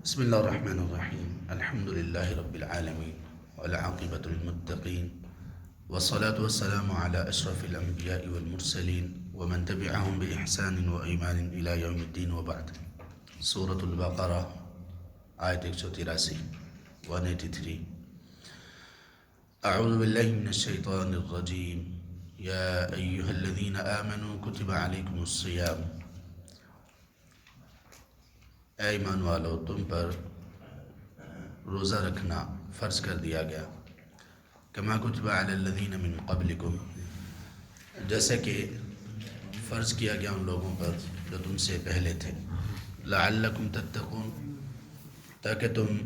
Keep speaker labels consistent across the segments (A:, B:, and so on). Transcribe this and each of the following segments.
A: بسم الله الرحمن الرحيم. الحمد لله رب العالمين والعاقبة للمتقين والصلاة والسلام على أشرف الأنبياء والمرسلين ومن تبعهم بإحسان وإيمان إلى يوم الدين وبعد. سورة البقرة آية 183 183. أعوذ بالله من الشيطان الرجيم. يا أيها الذين آمنوا كتب عليكم الصيام. اے ایمان والو، تم پر روزہ رکھنا فرض کر دیا گیا، کما کتب علی الذین من قبلکم، جیسے کہ فرض کیا گیا ان لوگوں پر جو تم سے پہلے تھے، لعلکم تتقون، تاکہ تم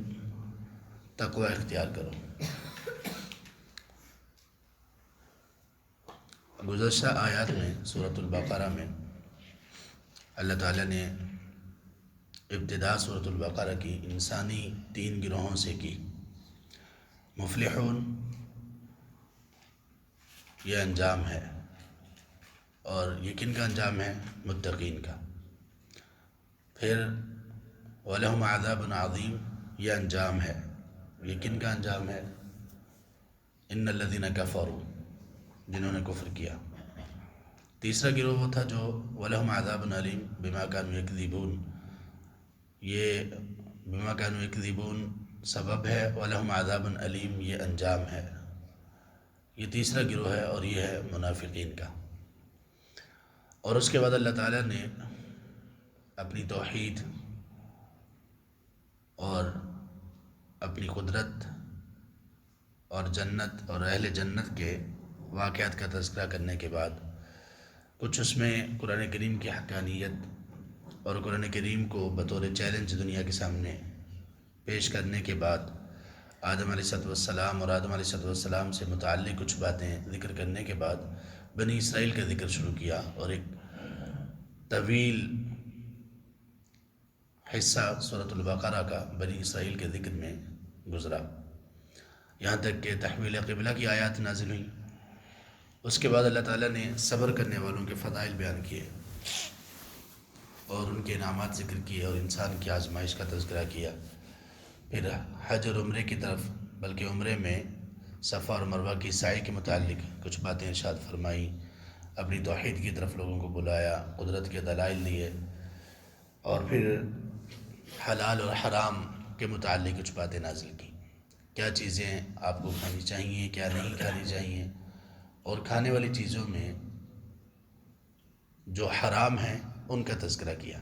A: تقوی اختیار کرو۔ گزشتہ آیات میں سورۃ البقرہ میں اللہ تعالیٰ نے ابتدا سورۃ البقرہ کی انسانی 3 گروہوں سے کی۔ مفلحون یہ انجام ہے، اور یہ کن کا انجام ہے؟ متقین کا۔ پھر وَلَهُمْ عَذَابٌ عَظِيمٌ یہ انجام ہے، یہ کن کا انجام ہے؟ إِنَّ الَّذِينَ كَفَرُوا جنہوں نے کفر کیا۔ تیسرا گروہ وہ تھا جو وَلَهُمْ عَذَابٌ أَلِيمٌ بِمَا كَانُوا يَكْذِبُونَ، یہ بما كانوا يكذبون سبب ہے، وَلَهُمْ عَذَابٌ أَلِيمٌ یہ انجام ہے۔ یہ تیسرا گروہ ہے، اور یہ ہے منافقین کا۔ اور اس کے بعد اللہ تعالیٰ نے اپنی توحید اور اپنی قدرت اور جنت اور اہل جنت کے واقعات کا تذکرہ کرنے کے بعد کچھ اس میں قرآن کریم کی حقانیت اور قرآن کریم کو بطور چیلنج دنیا کے سامنے پیش کرنے کے بعد آدم علیہ السلام اور آدم علیہ السلام سے متعلق کچھ باتیں ذکر کرنے کے بعد بنی اسرائیل کا ذکر شروع کیا، اور ایک طویل حصہ سورۃ البقرہ کا بنی اسرائیل کے ذکر میں گزرا، یہاں تک کہ تحویل قبلہ کی آیات نازل ہوئیں۔ اس کے بعد اللہ تعالیٰ نے صبر کرنے والوں کے فضائل بیان کیے اور ان کے انعامات ذکر کیے، اور انسان کی آزمائش کا تذکرہ کیا۔ پھر حج اور عمرے کی طرف، بلکہ عمرے میں صفا اور مروہ کی سعی کے متعلق کچھ باتیں ارشاد فرمائی، اپنی توحید کی طرف لوگوں کو بلایا، قدرت کے دلائل دیے، اور پھر حلال اور حرام کے متعلق کچھ باتیں نازل کی، کیا چیزیں آپ کو کھانی چاہیے، کیا نہیں کھانی چاہیے، اور کھانے والی چیزوں میں جو حرام ہیں ان کا تذکرہ کیا۔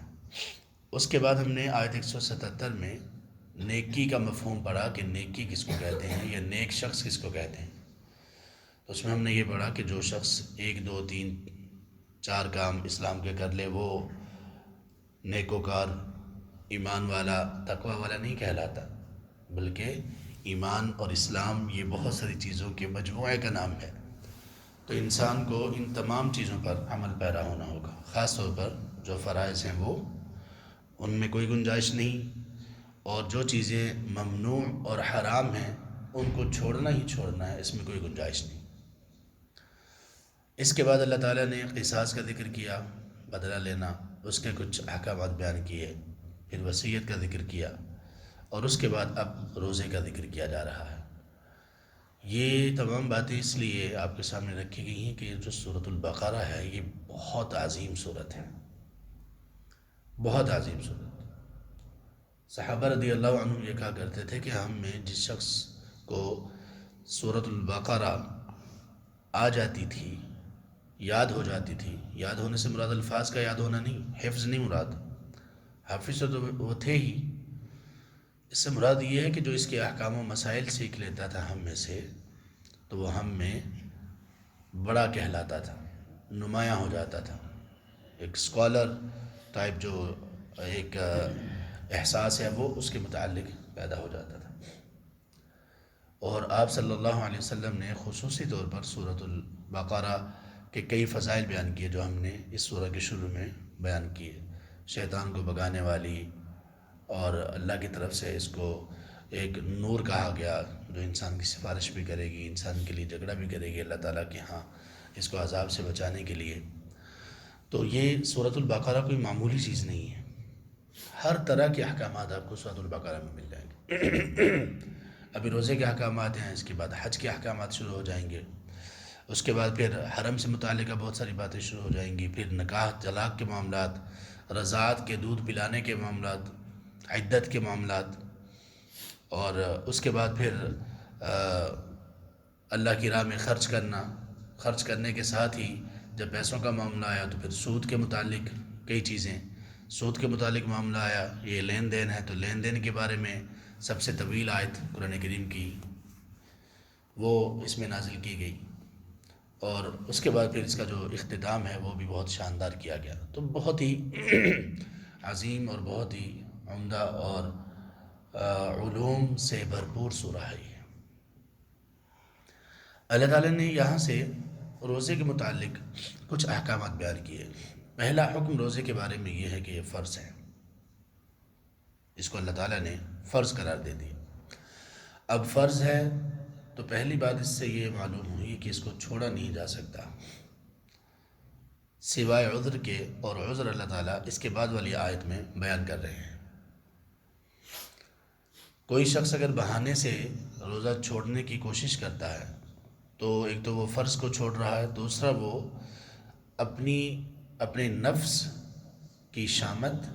A: اس کے بعد ہم نے آیت 177 میں نیکی کا مفہوم پڑھا کہ نیکی کس کو کہتے ہیں، یا نیک شخص کس کو کہتے ہیں۔ اس میں ہم نے یہ پڑھا کہ جو شخص 1 2 3 4 کام اسلام کے کر لے وہ نیکوکار، ایمان والا، تقوی والا نہیں کہلاتا، بلکہ ایمان اور اسلام یہ بہت ساری چیزوں کے مجموعے کا نام ہے۔ تو انسان کو ان تمام چیزوں پر عمل پیرا ہونا ہوگا، خاص طور پر جو فرائض ہیں وہ ان میں کوئی گنجائش نہیں، اور جو چیزیں ممنوع اور حرام ہیں ان کو چھوڑنا ہی چھوڑنا ہے، اس میں کوئی گنجائش نہیں۔ اس کے بعد اللہ تعالیٰ نے قصاص کا ذکر کیا، بدلہ لینا، اس کے کچھ احکامات بیان کیے، پھر وصیت کا ذکر کیا، اور اس کے بعد اب روزے کا ذکر کیا جا رہا ہے۔ یہ تمام باتیں اس لیے آپ کے سامنے رکھی گئی ہیں کہ جو سورۃ البقرہ ہے یہ بہت عظیم سورت ہے، بہت عظیم سورت۔ صحابہ رضی اللہ عنہ یہ کہا کرتے تھے کہ ہم میں جس شخص کو سورۃ البقرہ آ جاتی تھی، یاد ہو جاتی تھی، یاد ہونے سے مراد الفاظ کا یاد ہونا نہیں، حفظ نہیں مراد، حافظ تو وہ تھے ہی، اس سے مراد یہ ہے کہ جو اس کے احکام و مسائل سیکھ لیتا تھا ہم میں سے، تو وہ ہم میں بڑا کہلاتا تھا، نمایاں ہو جاتا تھا، ایک اسکالر ٹائپ جو ایک احساس ہے وہ اس کے متعلق پیدا ہو جاتا تھا۔ اور آپ صلی اللہ علیہ وسلم نے خصوصی طور پر سورۃ البقرہ کے کئی فضائل بیان کیے جو ہم نے اس سورہ کے شروع میں بیان کیے، شیطان کو بھگانے والی، اور اللہ کی طرف سے اس کو ایک نور کہا گیا جو انسان کی سفارش بھی کرے گی، انسان کے لیے جھگڑا بھی کرے گی اللہ تعالیٰ کے ہاں اس کو عذاب سے بچانے کے لیے۔ تو یہ سورۃ البقرہ کوئی معمولی چیز نہیں ہے، ہر طرح کے احکامات آپ کو سورۃ البقرہ میں مل جائیں گے۔ ابھی روزے کے احکامات ہیں، اس کے بعد حج کے احکامات شروع ہو جائیں گے، اس کے بعد پھر حرم سے متعلقہ بہت ساری باتیں شروع ہو جائیں گی، پھر نکاح طلاق کے معاملات، رضاعت کے دودھ پلانے کے معاملات، عدت کے معاملات، اور اس کے بعد پھر اللہ کی راہ میں خرچ کرنے کے ساتھ ہی جب پیسوں کا معاملہ آیا تو پھر سود کے متعلق کئی چیزیں، سود کے متعلق معاملہ آیا، یہ لین دین ہے تو لین دین کے بارے میں سب سے طویل آیت قرآن کریم کی وہ اس میں نازل کی گئی، اور اس کے بعد پھر اس کا جو اختتام ہے وہ بھی بہت شاندار کیا گیا۔ تو بہت ہی عظیم اور بہت ہی عمدہ اور علوم سے بھرپور سورہ ہے یہ۔ اللہ تعالیٰ نے یہاں سے روزے کے متعلق کچھ احکامات بیان کیے۔ پہلا حکم روزے کے بارے میں یہ ہے کہ یہ فرض ہے، اس کو اللہ تعالیٰ نے فرض قرار دے دیا۔ اب فرض ہے تو پہلی بات اس سے یہ معلوم ہوئی کہ اس کو چھوڑا نہیں جا سکتا سوائے عذر کے، اور عذر اللہ تعالیٰ اس کے بعد والی آیت میں بیان کر رہے ہیں۔ کوئی شخص اگر بہانے سے روزہ چھوڑنے کی کوشش کرتا ہے تو ایک تو وہ فرض کو چھوڑ رہا ہے، دوسرا وہ اپنے نفس کی شامت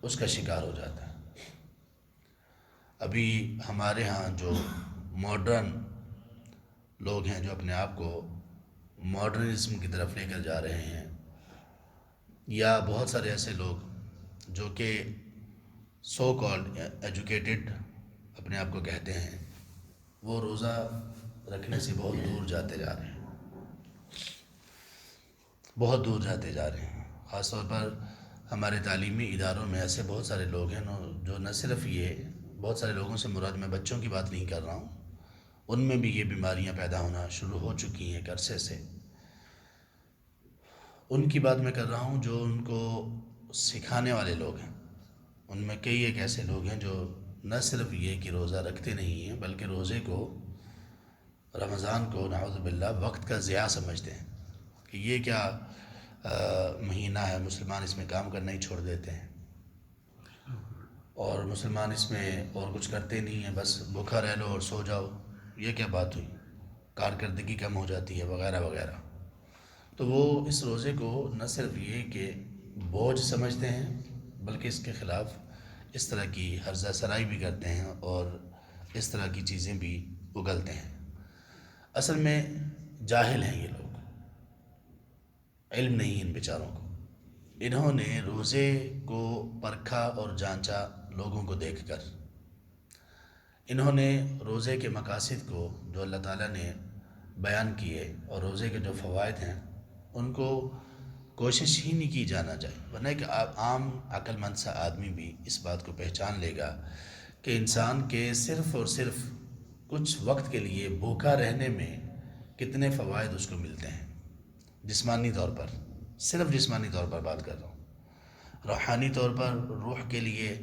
A: اس کا شکار ہو جاتا ہے۔ ابھی ہمارے ہاں جو ماڈرن لوگ ہیں جو اپنے آپ کو ماڈرنزم کی طرف لے کر جا رہے ہیں، یا بہت سارے ایسے لوگ جو کہ سو کالڈ ایجوکیٹڈ اپنے آپ کو کہتے ہیں، وہ روزہ رکھنے سے بہت دور جاتے جا رہے ہیں، بہت دور جاتے جا رہے ہیں۔ خاص طور پر ہمارے تعلیمی اداروں میں ایسے بہت سارے لوگ ہیں جو نہ صرف یہ، بہت سارے لوگوں سے مراد میں بچوں کی بات نہیں کر رہا ہوں، ان میں بھی یہ بیماریاں پیدا ہونا شروع ہو چکی ہیں ایک عرصے سے، ان کی بات میں کر رہا ہوں جو ان کو سکھانے والے لوگ ہیں۔ ان میں کئی ایک ایسے لوگ ہیں جو نہ صرف یہ کہ روزہ رکھتے نہیں ہیں بلکہ روزے کو، رمضان کو نعوذ باللہ وقت کا ضیاع سمجھتے ہیں کہ یہ کیا مہینہ ہے، مسلمان اس میں کام کرنا ہی چھوڑ دیتے ہیں، اور مسلمان اس میں اور کچھ کرتے نہیں ہیں، بس بھوکا رہ لو اور سو جاؤ، یہ کیا بات ہوئی، کارکردگی کم ہو جاتی ہے وغیرہ وغیرہ۔ تو وہ اس روزے کو نہ صرف یہ کہ بوجھ سمجھتے ہیں بلکہ اس کے خلاف اس طرح کی ہرزہ سرائی بھی کرتے ہیں اور اس طرح کی چیزیں بھی اگلتے ہیں۔ اصل میں جاہل ہیں یہ لوگ، علم نہیں ان بیچاروں کو۔ انہوں نے روزے کو پرکھا اور جانچا لوگوں کو دیکھ کر، انہوں نے روزے کے مقاصد کو جو اللہ تعالیٰ نے بیان کیے اور روزے کے جو فوائد ہیں ان کو کوشش ہی نہیں کی جانا چاہیے، ورنہ کہ عام عقل مند سا آدمی بھی اس بات کو پہچان لے گا کہ انسان کے صرف اور صرف کچھ وقت کے لیے بھوکا رہنے میں کتنے فوائد اس کو ملتے ہیں، جسمانی طور پر، صرف جسمانی طور پر بات کر رہا ہوں، روحانی طور پر روح کے لیے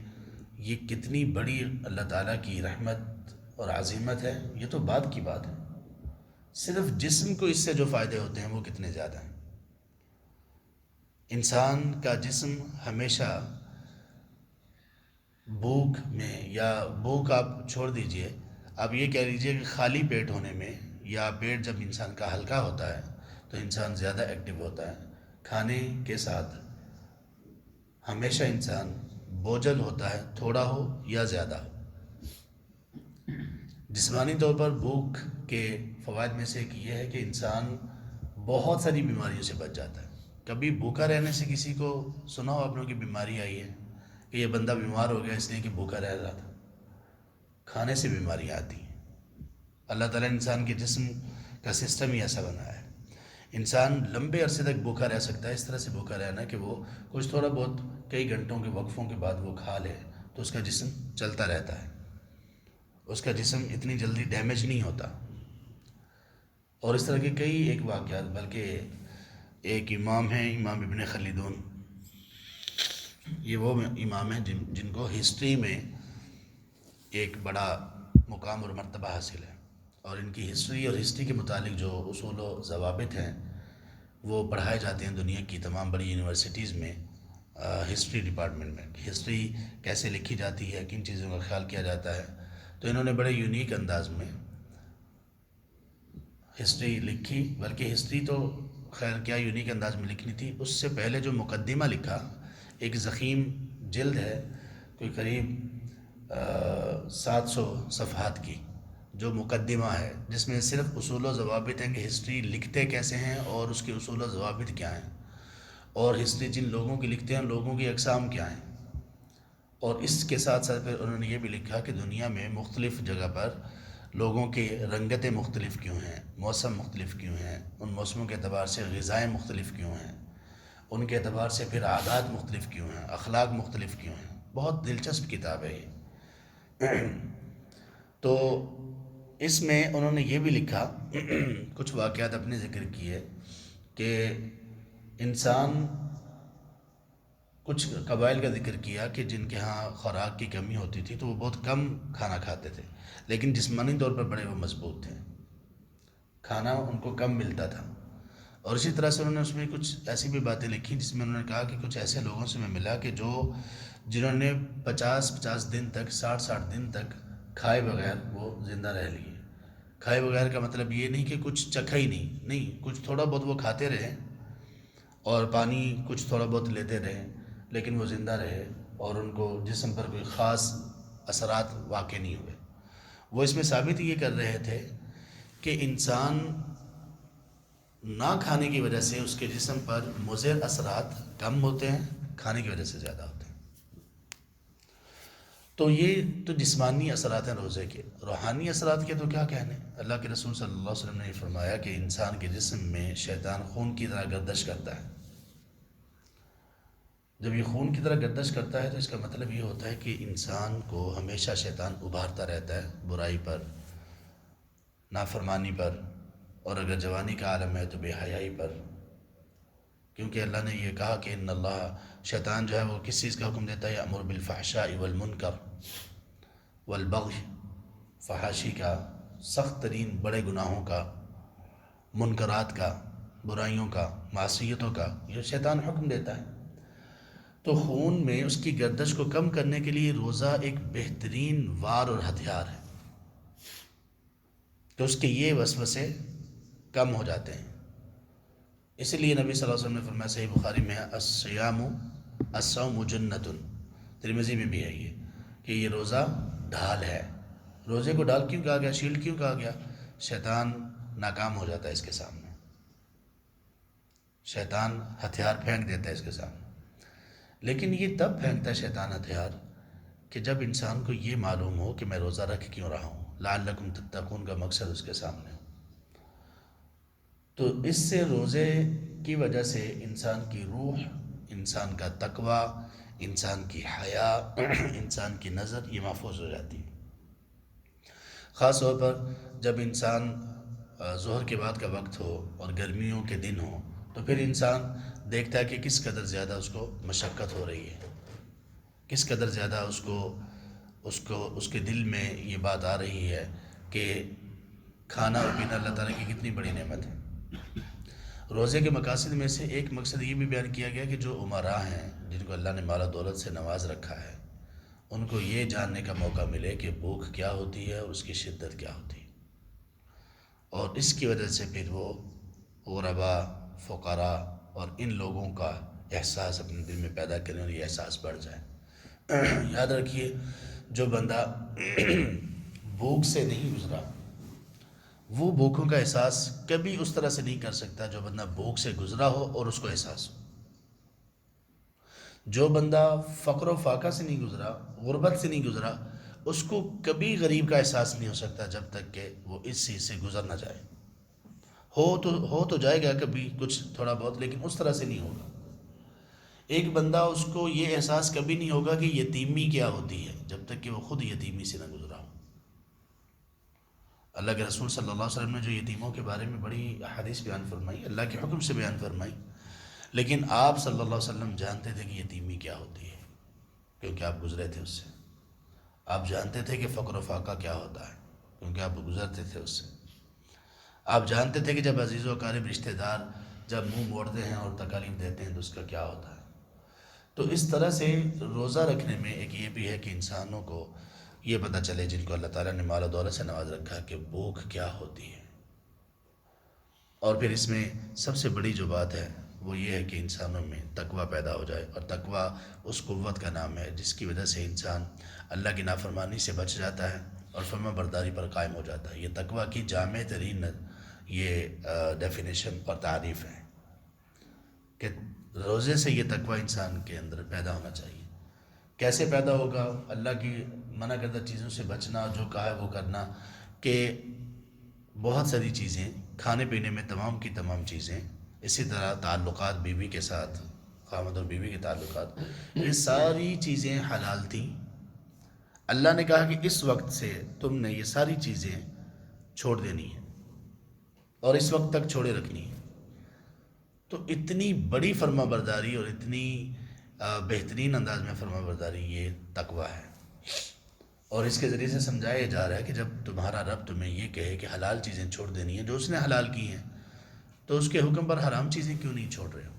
A: یہ کتنی بڑی اللہ تعالیٰ کی رحمت اور عظیمت ہے، یہ تو بعد کی بات ہے، صرف جسم کو اس سے جو فائدے ہوتے ہیں وہ کتنے زیادہ ہیں۔ انسان کا جسم ہمیشہ بھوک میں، یا بھوک آپ چھوڑ دیجئے، آپ یہ کہہ لیجئے کہ خالی پیٹ ہونے میں، یا پیٹ جب انسان کا ہلکا ہوتا ہے تو انسان زیادہ ایکٹیو ہوتا ہے، کھانے کے ساتھ ہمیشہ انسان بوجھل ہوتا ہے، تھوڑا ہو یا زیادہ ہو۔ جسمانی طور پر بھوک کے فوائد میں سے ایک یہ ہے کہ انسان بہت ساری بیماریوں سے بچ جاتا ہے۔ کبھی بھوکا رہنے سے کسی کو سنا ہو آپ نے کہ بیماری آئی ہے، کہ یہ بندہ بیمار ہو گیا اس لیے کہ بھوکا رہ رہا تھا؟ کھانے سے بیماریاں آتی ہیں۔ اللہ تعالیٰ نے انسان کے جسم کا سسٹم ہی ایسا بنایا ہے، انسان لمبے عرصے تک بھوکا رہ سکتا ہے، اس طرح سے بھوکا رہنا کہ وہ کچھ تھوڑا بہت کئی گھنٹوں کے وقفوں کے بعد وہ کھا لے تو اس کا جسم چلتا رہتا ہے، اس کا جسم اتنی جلدی ڈیمیج نہیں ہوتا۔ اور اس طرح کے کئی ایک واقعات، بلکہ ایک امام ہیں امام ابن خلدون، یہ وہ امام ہیں جن کو ہسٹری میں ایک بڑا مقام اور مرتبہ حاصل ہے، اور ان کی ہسٹری اور ہسٹری کے متعلق جو اصول و ضوابط ہیں وہ پڑھائے جاتے ہیں دنیا کی تمام بڑی یونیورسٹیز میں، ہسٹری ڈپارٹمنٹ میں، کہ ہسٹری کیسے لکھی جاتی ہے، کن چیزوں کا خیال کیا جاتا ہے. تو انہوں نے بڑے یونیک انداز میں ہسٹری لکھی. بلکہ ہسٹری تو خیر کیا یونیک انداز میں لکھنی تھی، اس سے پہلے جو مقدمہ لکھا، ایک ضخیم جلد ہے کوئی قریب 700 صفحات کی، جو مقدمہ ہے، جس میں صرف اصول و ضوابط ہیں کہ ہسٹری لکھتے کیسے ہیں اور اس کے اصول و ضوابط کیا ہیں، اور ہسٹری جن لوگوں کی لکھتے ہیں لوگوں کی اقسام کیا ہیں. اور اس کے ساتھ ساتھ پھر انہوں نے یہ بھی لکھا کہ دنیا میں مختلف جگہ پر لوگوں کی رنگتیں مختلف کیوں ہیں، موسم مختلف کیوں ہیں، ان موسموں کے اعتبار سے غذائیں مختلف کیوں ہیں، ان کے اعتبار سے پھر عادات مختلف کیوں ہیں، اخلاق مختلف کیوں ہیں. بہت دلچسپ کتاب ہے یہ. تو اس میں انہوں نے یہ بھی لکھا کچھ واقعات اپنے ذکر کیے کہ انسان، کچھ قبائل کا ذکر کیا کہ جن کے ہاں خوراک کی کمی ہوتی تھی تو وہ بہت کم کھانا کھاتے تھے، لیکن جسمانی طور پر بڑے وہ مضبوط تھے، کھانا ان کو کم ملتا تھا. اور اسی طرح سے انہوں نے اس میں کچھ ایسی بھی باتیں لکھی جس میں انہوں نے کہا کہ کچھ ایسے لوگوں سے میں ملا کہ جنہوں نے 50 دن تک، 60 دن تک کھائے بغیر وہ زندہ رہ لیے. کھائے بغیر کا مطلب یہ نہیں کہ کچھ چکھا ہی نہیں، کچھ تھوڑا بہت وہ کھاتے رہے اور پانی کچھ تھوڑا بہت لیتے رہے، لیکن وہ زندہ رہے اور ان کو جسم پر کوئی خاص اثرات واقع نہیں ہوئے. وہ اس میں ثابت یہ کر رہے تھے کہ انسان نہ کھانے کی وجہ سے اس کے جسم پر مضر اثرات کم ہوتے ہیں، کھانے کی وجہ سے زیادہ ہوتے ہیں. تو یہ تو جسمانی اثرات ہیں روزے کے. روحانی اثرات کے تو کیا کہنے. اللہ کے رسول صلی اللہ علیہ وسلم نے یہ فرمایا کہ انسان کے جسم میں شیطان خون کی طرح گردش کرتا ہے. جب یہ خون کی طرح گردش کرتا ہے تو اس کا مطلب یہ ہوتا ہے کہ انسان کو ہمیشہ شیطان ابھارتا رہتا ہے برائی پر، نافرمانی پر، اور اگر جوانی کا عالم ہے تو بے حیائی پر. کیونکہ اللہ نے یہ کہا کہ ان اللہ، شیطان جو ہے وہ کس چیز کا حکم دیتا ہے، یأمر بالفحشاء والمنکر والبغی، فحاشی کا، سخت ترین بڑے گناہوں کا، منکرات کا، برائیوں کا، معصیتوں کا، یہ شیطان حکم دیتا ہے. تو خون میں اس کی گردش کو کم کرنے کے لیے روزہ ایک بہترین وار اور ہتھیار ہے کہ اس کے یہ وسوسے کم ہو جاتے ہیں. اس لیے نبی صلی اللہ علیہ وسلم نے فرمایا، صحیح بخاری میں ہے، الصوم جنۃ، ترمذی میں بھی ہے یہ، کہ یہ روزہ ڈھال ہے. روزے کو ڈھال کیوں کہا گیا، شیلڈ کیوں کہا گیا؟ شیطان ناکام ہو جاتا ہے اس کے سامنے، شیطان ہتھیار پھینک دیتا ہے اس کے سامنے. لیکن یہ تب پھینکتا ہے شیطان ہتھیار کہ جب انسان کو یہ معلوم ہو کہ میں روزہ رکھ کیوں رہا ہوں، لعلکم تتقون کا مقصد اس کے سامنے ہو. تو اس سے روزے کی وجہ سے انسان کی روح، انسان کا تقوی، انسان کی حیا، انسان کی نظر یہ محفوظ ہو جاتی ہے. خاص طور پر جب انسان ظہر کے بعد کا وقت ہو اور گرمیوں کے دن ہو تو پھر انسان دیکھتا ہے کہ کس قدر زیادہ اس کو مشقت ہو رہی ہے، کس قدر زیادہ اس کے دل میں یہ بات آ رہی ہے کہ کھانا اور پینا اللہ تعالیٰ کی کتنی بڑی نعمت ہے. روزے کے مقاصد میں سے ایک مقصد یہ بھی بیان کیا گیا کہ جو امراء ہیں، جن کو اللہ نے مال و دولت سے نواز رکھا ہے، ان کو یہ جاننے کا موقع ملے کہ بھوک کیا ہوتی ہے اور اس کی شدت کیا ہوتی ہے، اور اس کی وجہ سے پھر وہ غربا، فقراء اور ان لوگوں کا احساس اپنے دل میں پیدا کریں اور یہ احساس بڑھ جائے. یاد رکھیے، جو بندہ بھوک سے نہیں گزرا وہ بھوکوں کا احساس کبھی اس طرح سے نہیں کر سکتا جو بندہ بھوک سے گزرا ہو اور اس کو احساس ہو. جو بندہ فقر و فاقہ سے نہیں گزرا، غربت سے نہیں گزرا، اس کو کبھی غریب کا احساس نہیں ہو سکتا جب تک کہ وہ اس چیز سے گزر نہ جائے. ہو تو جائے گا کبھی کچھ تھوڑا بہت، لیکن اس طرح سے نہیں ہوگا. ایک بندہ، اس کو یہ احساس کبھی نہیں ہوگا کہ یتیمی کیا ہوتی ہے جب تک کہ وہ خود یتیمی سے نہ گزرا ہو. اللہ کے رسول صلی اللہ علیہ وسلم نے جو یتیموں کے بارے میں بڑی احادیث بیان فرمائی، اللہ کے حکم سے بیان فرمائی، لیکن آپ صلی اللہ علیہ وسلم جانتے تھے کہ یتیمی کیا ہوتی ہے، کیونکہ آپ گزرے تھے اس سے. آپ جانتے تھے کہ فقر و فاقہ کیا ہوتا ہے، کیونکہ آپ گزرتے تھے اس سے. آپ جانتے تھے کہ جب عزیز و اقارب رشتہ دار جب منہ موڑتے ہیں اور تکالیف دیتے ہیں تو اس کا کیا ہوتا ہے. تو اس طرح سے روزہ رکھنے میں ایک یہ بھی ہے کہ انسانوں کو یہ پتہ چلے، جن کو اللہ تعالیٰ نے مال و دولت سے نواز رکھا، کہ بھوک کیا ہوتی ہے۔ اور پھر اس میں سب سے بڑی جو بات ہے وہ یہ ہے کہ انسانوں میں تقویٰ پیدا ہو جائے، اور تقویٰ اس قوت کا نام ہے جس کی وجہ سے انسان اللہ کی نافرمانی سے بچ جاتا ہے اور فرما برداری پر قائم ہو جاتا ہے۔ یہ تقویٰ کی جامع ترین یہ ڈیفینیشن اور تعریف ہے کہ روزے سے یہ تقویٰ انسان کے اندر پیدا ہونا چاہیے۔ کیسے پیدا ہوگا؟ اللہ کی منع کردہ چیزوں سے بچنا، جو کہا ہے وہ کرنا، کہ بہت ساری چیزیں، کھانے پینے میں تمام کی تمام چیزیں، اسی طرح تعلقات بیوی کے ساتھ، خاوند اور بیوی کے تعلقات، یہ ساری چیزیں حلال تھیں۔ اللہ نے کہا کہ اس وقت سے تم نے یہ ساری چیزیں چھوڑ دینی ہیں اور اس وقت تک چھوڑے رکھنی ہے۔ تو اتنی بڑی فرما برداری اور اتنی بہترین انداز میں فرما برداری یہ تقویٰ ہے، اور اس کے ذریعے سے سمجھایا جا رہا ہے کہ جب تمہارا رب تمہیں یہ کہے کہ حلال چیزیں چھوڑ دینی ہیں جو اس نے حلال کی ہیں، تو اس کے حکم پر حرام چیزیں کیوں نہیں چھوڑ رہے ہو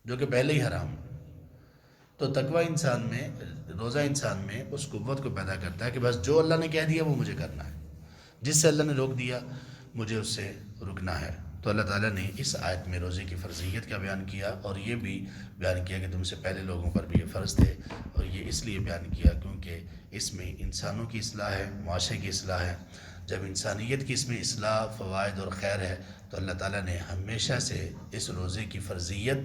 A: جو کہ پہلے ہی حرام ہیں؟ تو تقویٰ انسان میں، روزہ انسان میں اس قوت کو پیدا کرتا ہے کہ بس جو اللہ نے کہہ دیا وہ مجھے کرنا ہے، جس سے اللہ نے روک دیا مجھے اس سے رکنا ہے۔ تو اللہ تعالیٰ نے اس آیت میں روزے کی فرضیت کا بیان کیا، اور یہ بھی بیان کیا کہ تم سے پہلے لوگوں پر بھی یہ فرض تھے، اور یہ اس لیے بیان کیا کیونکہ اس میں انسانوں کی اصلاح ہے، معاشرے کی اصلاح ہے۔ جب انسانیت کی اس میں اصلاح، فوائد اور خیر ہے، تو اللہ تعالیٰ نے ہمیشہ سے اس روزے کی فرضیت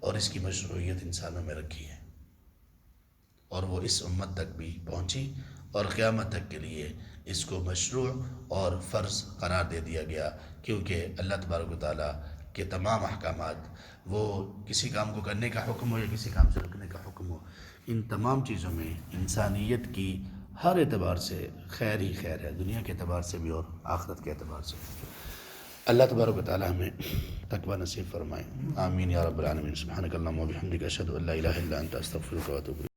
A: اور اس کی مشروعیت انسانوں میں رکھی ہے، اور وہ اس امت تک بھی پہنچی، اور قیامت تک کے لیے اس کو مشروع اور فرض قرار دے دیا گیا، کیونکہ اللہ تبارک و تعالیٰ کے تمام احکامات، وہ کسی کام کو کرنے کا حکم ہو یا کسی کام سے رکنے کا حکم ہو، ان تمام چیزوں میں انسانیت کی ہر اعتبار سے خیر ہی خیر ہے، دنیا کے اعتبار سے بھی اور آخرت کے اعتبار سے۔ اللہ تبارک و تعالیٰ ہمیں تقویٰ نصیب فرمائے، آمین یا رب العالمین۔ سبحانک اللہم و بحمدک، اشہد ان لا الہ الا انت، استغفرک و اتوب الیک۔